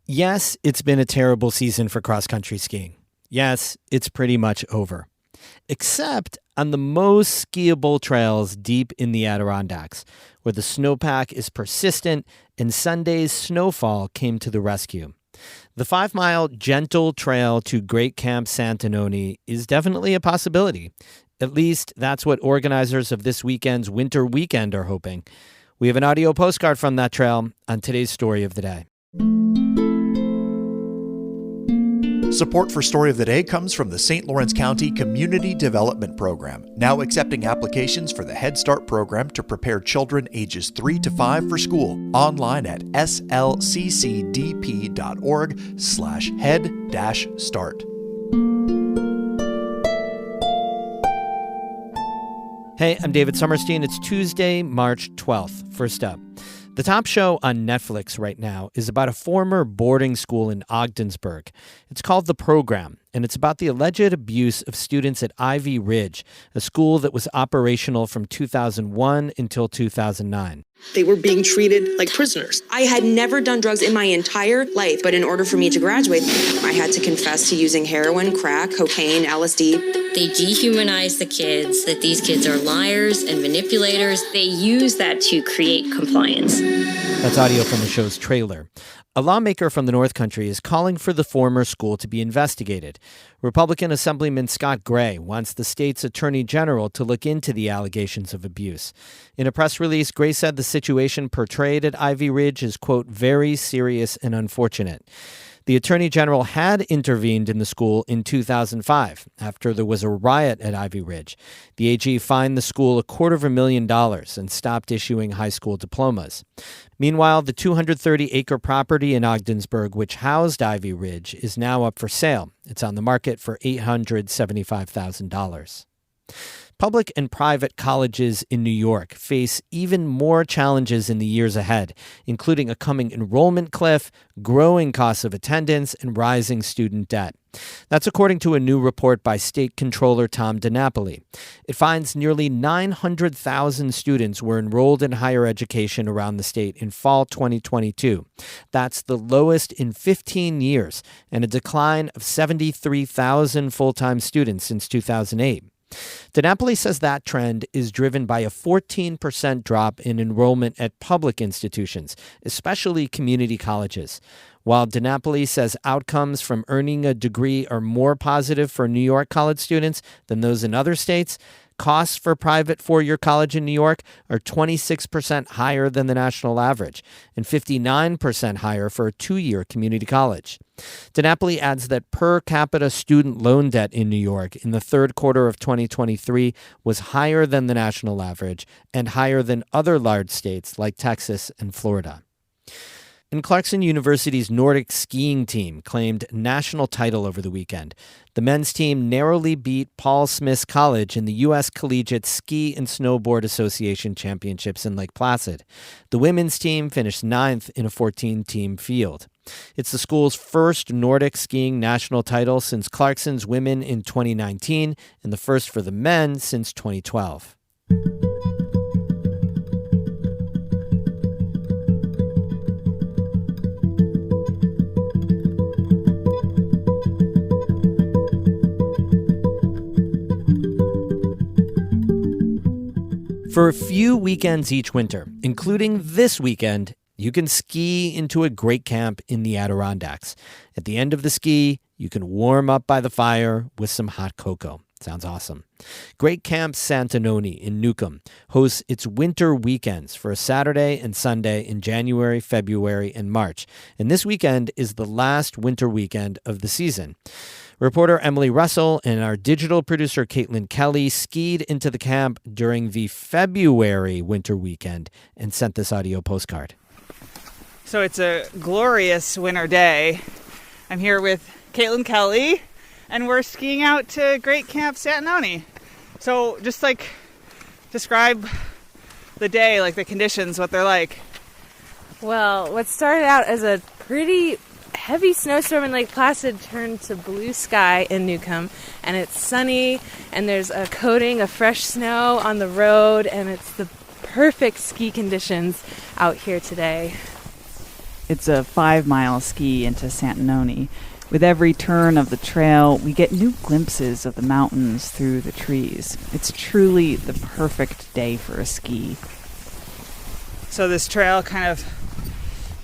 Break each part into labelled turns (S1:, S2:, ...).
S1: Yes, it's been a terrible season for cross-country skiing. Yes, it's pretty much over. Except on the most skiable trails deep in the Adirondacks, where the snowpack is persistent and Sunday's snowfall came to the rescue. The 5-mile gentle trail to Great Camp Santanoni is definitely a possibility. At least that's what organizers of this weekend's Winter Weekend are hoping. We have an audio postcard from that trail on today's Story of the Day.
S2: Support for Story of the Day comes from the St. Lawrence County Community Development Program, now accepting applications for the Head Start program to prepare children ages 3 to 5 for school, online at slccdp.org/head-start.
S1: Hey, I'm David Summerstein. It's Tuesday, March 12th. First up, the top show on Netflix right now is about a former boarding school in Ogdensburg. It's called The Program, and it's about the alleged abuse of students at Ivy Ridge, a school that was operational from 2001 until 2009.
S3: They were being treated like prisoners.
S4: I had never done drugs in my entire life, but in order for me to graduate, I had to confess to using heroin, crack, cocaine, LSD.
S5: They dehumanize the kids, that these kids are liars and manipulators. They use that to create compliance.
S1: That's audio from the show's trailer. A lawmaker from the North Country is calling for the former school to be investigated. Republican Assemblyman Scott Gray wants the state's attorney general to look into the allegations of abuse. In a press release, Gray said the situation portrayed at Ivy Ridge is, quote, very serious and unfortunate. The attorney general had intervened in the school in 2005 after there was a riot at Ivy Ridge. The AG fined the school $250,000 and stopped issuing high school diplomas. Meanwhile, the 230-acre property in Ogdensburg, which housed Ivy Ridge, is now up for sale. It's on the market for $875,000. Public and private colleges in New York face even more challenges in the years ahead, including a coming enrollment cliff, growing costs of attendance, and rising student debt. That's according to a new report by State Controller Tom DiNapoli. It finds nearly 900,000 students were enrolled in higher education around the state in fall 2022. That's the lowest in 15 years and a decline of 73,000 full-time students since 2008. DiNapoli says that trend is driven by a 14% drop in enrollment at public institutions, especially community colleges. While DiNapoli says outcomes from earning a degree are more positive for New York college students than those in other states, costs for private four-year college in New York are 26% higher than the national average and 59% higher for a two-year community college. DiNapoli adds that per capita student loan debt in New York in the third quarter of 2023 was higher than the national average and higher than other large states like Texas and Florida. And Clarkson University's Nordic skiing team claimed national title over the weekend. The men's team narrowly beat Paul Smith's College in the U.S. Collegiate Ski and Snowboard Association Championships in Lake Placid. The women's team finished 9th in a 14-team field. It's the school's first Nordic skiing national title since Clarkson's women in 2019 and the first for the men since 2012. For a few weekends each winter, including this weekend, you can ski into a great camp in the Adirondacks. At the end of the ski, you can warm up by the fire with some hot cocoa. Sounds awesome. Great Camp Santanoni in Newcomb hosts its winter weekends for a Saturday and Sunday in January, February, and March. And this weekend is the last winter weekend of the season. Reporter Emily Russell and our digital producer Caitlin Kelly skied into the camp during the February winter weekend and sent this audio postcard.
S6: So it's a glorious winter day. I'm here with Caitlin Kelly, and we're skiing out to Great Camp Santanoni. So just describe the day, the conditions, what they're like.
S7: Well, what started out as a pretty heavy snowstorm in Lake Placid turned to blue sky in Newcomb, and it's sunny, and there's a coating of fresh snow on the road, and it's the perfect ski conditions out here today.
S8: It's a 5-mile ski into Santanoni. With every turn of the trail, we get new glimpses of the mountains through the trees. It's truly the perfect day for a ski.
S6: So this trail kind of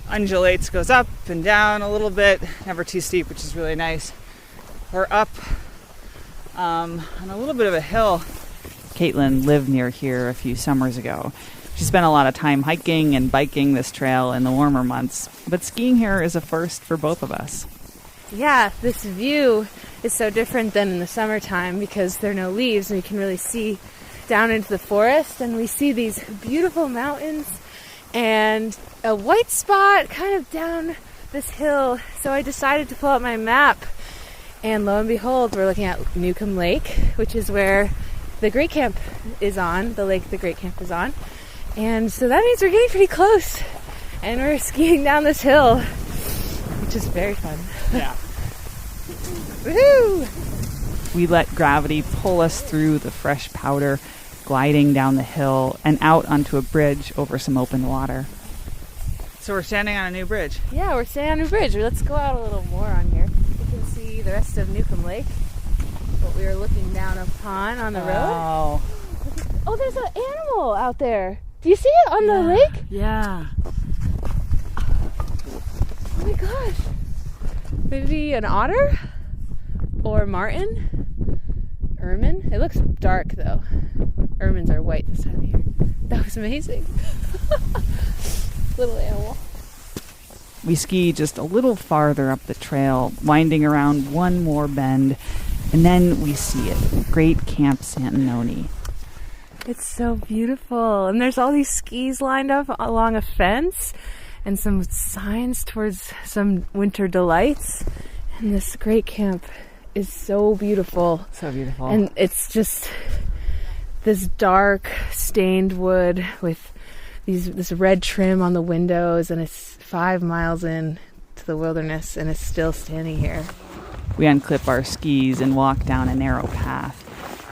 S6: undulates, goes up and down a little bit, never too steep, which is really nice. We're up on a little bit of a hill.
S8: Caitlin lived near here a few summers ago. She spent a lot of time hiking and biking this trail in the warmer months, but skiing here is a first for both of us.
S7: Yeah, this view is so different than in the summertime because there are no leaves and we can really see down into the forest, and we see these beautiful mountains and a white spot kind of down this hill. So I decided to pull out my map, and lo and behold, we're looking at Newcomb Lake, which is where the Great Camp is on, the lake the Great Camp is on. And so that means we're getting pretty close, and we're skiing down this hill, which is very fun.
S6: Yeah.
S7: Woohoo!
S8: We let gravity pull us through the fresh powder, gliding down the hill and out onto a bridge over some open water.
S6: So we're standing on a new bridge.
S7: Yeah, we're standing on a bridge. Let's go out a little more on here. You can see the rest of Newcomb Lake, what we were looking down upon on the road.
S8: Wow.
S7: Oh, there's an animal out there. Do you see it on the lake?
S8: Yeah.
S7: Oh my gosh. Maybe an otter? Or marten? Ermine? It looks dark though. Ermines are white this time of year. That was amazing. Little animal.
S8: We ski just a little farther up the trail, winding around one more bend, and then we see it, Great Camp Santanoni.
S7: It's so beautiful. And there's all these skis lined up along a fence and some signs towards some winter delights. And this Great Camp is so beautiful.
S8: So beautiful.
S7: And it's just this dark stained wood with this red trim on the windows, and it's 5 miles in to the wilderness, and it's still standing here.
S8: We unclip our skis and walk down a narrow path.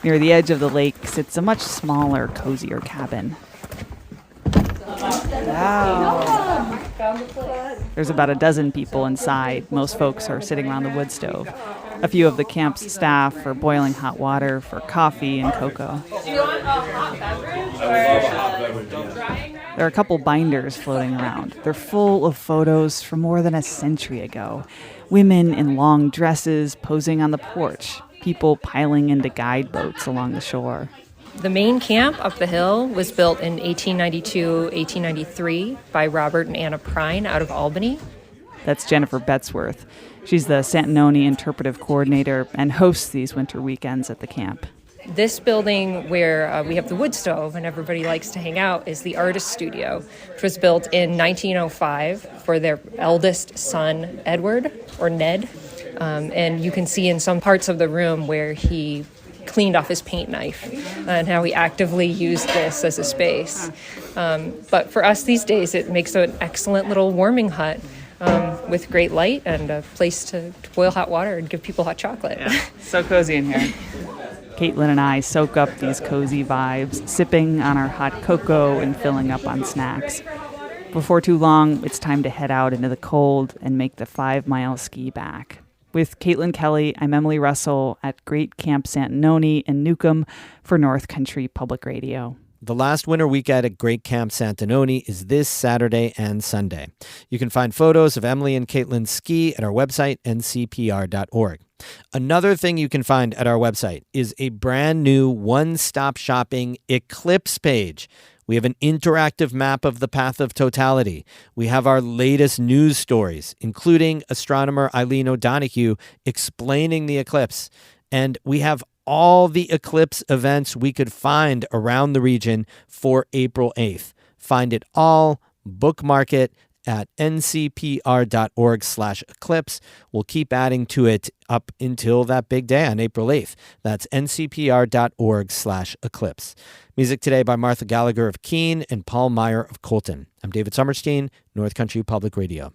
S8: Near the edge of the lake sits a much smaller, cozier cabin. Wow. There's about a dozen people inside. Most folks are sitting around the wood stove. A few of the camp's staff are boiling hot water for coffee and cocoa.
S7: Do you want a hot beverage or drying?
S8: There are a couple binders floating around. They're full of photos from more than a century ago. Women in long dresses posing on the porch. People piling into guide boats along the shore.
S9: The main camp up the hill was built in 1892, 1893 by Robert and Anna Prine out of Albany.
S8: That's Jennifer Betzworth. She's the Santanoni interpretive coordinator and hosts these winter weekends at the camp.
S9: This building where we have the wood stove and everybody likes to hang out is the artist studio, which was built in 1905 for their eldest son, Edward, or Ned. And you can see in some parts of the room where he cleaned off his paint knife and how he actively used this as a space. But for us these days, it makes an excellent little warming hut with great light and a place to boil hot water and give people hot chocolate.
S8: Yeah, so cozy in here. Caitlin and I soak up these cozy vibes, sipping on our hot cocoa and filling up on snacks. Before too long, it's time to head out into the cold and make the 5-mile ski back. With Caitlin Kelly, I'm Emily Russell at Great Camp Santanoni in Newcomb for North Country Public Radio.
S1: The last winter weekend at Great Camp Santanoni is this Saturday and Sunday. You can find photos of Emily and Caitlin's ski at our website, ncpr.org. Another thing you can find at our website is a brand new one-stop shopping eclipse page. We have an interactive map of the path of totality. We have our latest news stories, including astronomer Eileen O'Donoghue explaining the eclipse. And we have all the eclipse events we could find around the region for April 8th. Find it all, bookmark it at ncpr.org/eclipse. We'll keep adding to it up until that big day on April 8th. That's ncpr.org/eclipse. Music today by Martha Gallagher of Keene and Paul Meyer of Colton. I'm David Summerstein, North Country Public Radio.